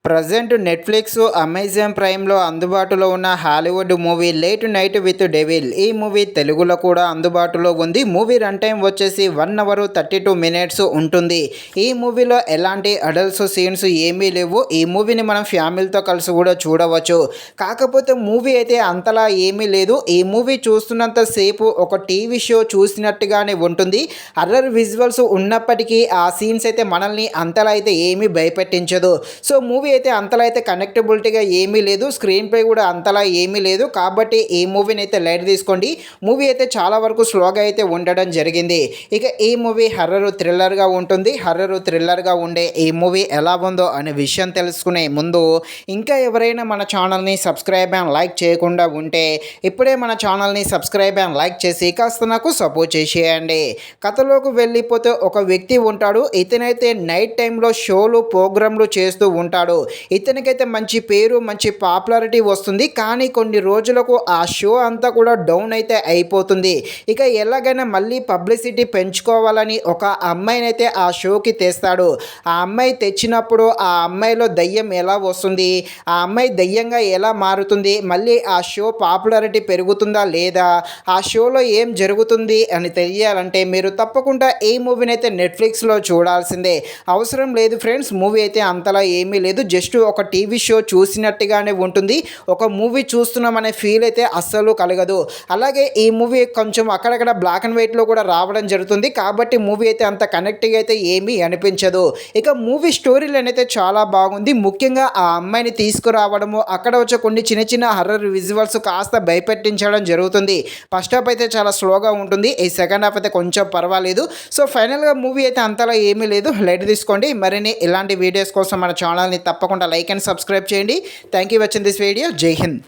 Present Netflix, Amazon ప్రైమ్‌లో అందుబాటులో ఉన్న Hollywood movie 'late night with devil'. ఈ మూవీ తెలుగులో కూడా అందుబాటులో ఉంది. మూవీ రన్ టైమ్ వచ్చేసి 1 అవర్ 32 మినిట్స్ ఉంటుంది. ఈ మూవీలో ఎలాంటి అడల్ట్స్ సీన్స్ ఏమీ లేవు. ఈ మూవీని మనం ఫ్యామిలీతో కలిసి కూడా చూడవచ్చు. కాకపోతే మూవీ అయితే అంతలా ఏమీ లేదు. ఈ మూవీ చూస్తున్నంత సేపు ఒక టీవీ షో చూసినట్టుగానే ఉంటుంది. హర్రర్ విజువల్స్ ఉన్నప్పటికీ ఆ సీన్స్ అయితే మనల్ని అంతలా అయితే ఏమీ భయపెట్టించదు. సో మూవీ అయితే అంతలా అయితే కనెక్టబిలిటీగా ఏమీ లేదు. స్క్రీన్ ప్లే కూడా అంతలా ఏమీ లేదు. కాబట్టి ఈ మూవీని అయితే లైట్ తీసుకోండి. మూవీ అయితే చాలా వరకు స్లోగా అయితే ఉండడం జరిగింది. ఇక ఈ మూవీ హర్రర్ థ్రిల్లర్గా ఉంటుంది. హర్రర్ థ్రిల్లర్గా ఉండే ఈ మూవీ ఎలా ఉందో అనే విషయం తెలుసుకునే ముందు ఇంకా ఎవరైనా మన ఛానల్ని సబ్స్క్రైబ్ అండ్ లైక్ చేయకుండా ఉంటే ఇప్పుడే మన ఛానల్ని సబ్స్క్రైబ్ అండ్ లైక్ చేసి కాస్త నాకు సపోర్ట్ చేసేయండి. కథలోకి వెళ్ళిపోతే ఒక వ్యక్తి ఉంటాడు. ఇతనైతే నైట్ టైంలో షోలు ప్రోగ్రాంలు చేస్తూ ఉంటాడు. ఇతనికైతే మంచి పేరు, మంచి పాపులారిటీ వస్తుంది. కానీ కొన్ని రోజులకు ఆ షో అంతా కూడా డౌన్ అయితే అయిపోతుంది. ఇక ఎలాగైనా మళ్ళీ పబ్లిసిటీ పెంచుకోవాలని ఒక అమ్మాయినైతే ఆ షోకి తెస్తాడు. ఆ అమ్మాయి తెచ్చినప్పుడు ఆ అమ్మాయిలో దయ్యం ఎలా వస్తుంది, ఆ అమ్మాయి దయ్యంగా ఎలా మారుతుంది, మళ్ళీ ఆ షో పాపులారిటీ పెరుగుతుందా లేదా, ఆ షోలో ఏం జరుగుతుంది అని తెలియాలంటే మీరు తప్పకుండా ఈ మూవీని అయితే నెట్ఫ్లిక్స్లో చూడాల్సిందే. అవసరం లేదు ఫ్రెండ్స్, మూవీ అయితే అంతలా ఏమీ లేదు. జస్ట్ ఒక టీవీ షో చూసినట్టుగానే ఉంటుంది. ఒక మూవీ చూస్తున్నామనే ఫీల్ అయితే అస్సలు కలగదు. అలాగే ఈ మూవీ కొంచెం అక్కడక్కడ బ్లాక్ అండ్ వైట్లో కూడా రావడం జరుగుతుంది. కాబట్టి మూవీ అయితే అంత కనెక్టింగ్ అయితే ఏమీ అనిపించదు. ఇక మూవీ స్టోరీ లైన్ అయితే చాలా బాగుంది. ముఖ్యంగా ఆ అమ్మాయిని తీసుకురావడము, అక్కడ వచ్చే కొన్ని చిన్న చిన్న హర్రర్ విజువల్స్ కాస్త భయపెట్టించడం జరుగుతుంది. ఫస్ట్ హాఫ్ అయితే చాలా స్లోగా ఉంటుంది. ఈ సెకండ్ హాఫ్ అయితే కొంచెం పర్వాలేదు. సో ఫైనల్గా మూవీ అయితే అంతలా ఏమీ లేదు. లైట్ తీసుకోండి. మరిన్ని ఇలాంటి వీడియోస్ కోసం మన ఛానల్ని తప్పకుండా లైక్ అండ్ సబ్స్క్రైబ్ చేయండి. Thank you watching this video. జై హింద్.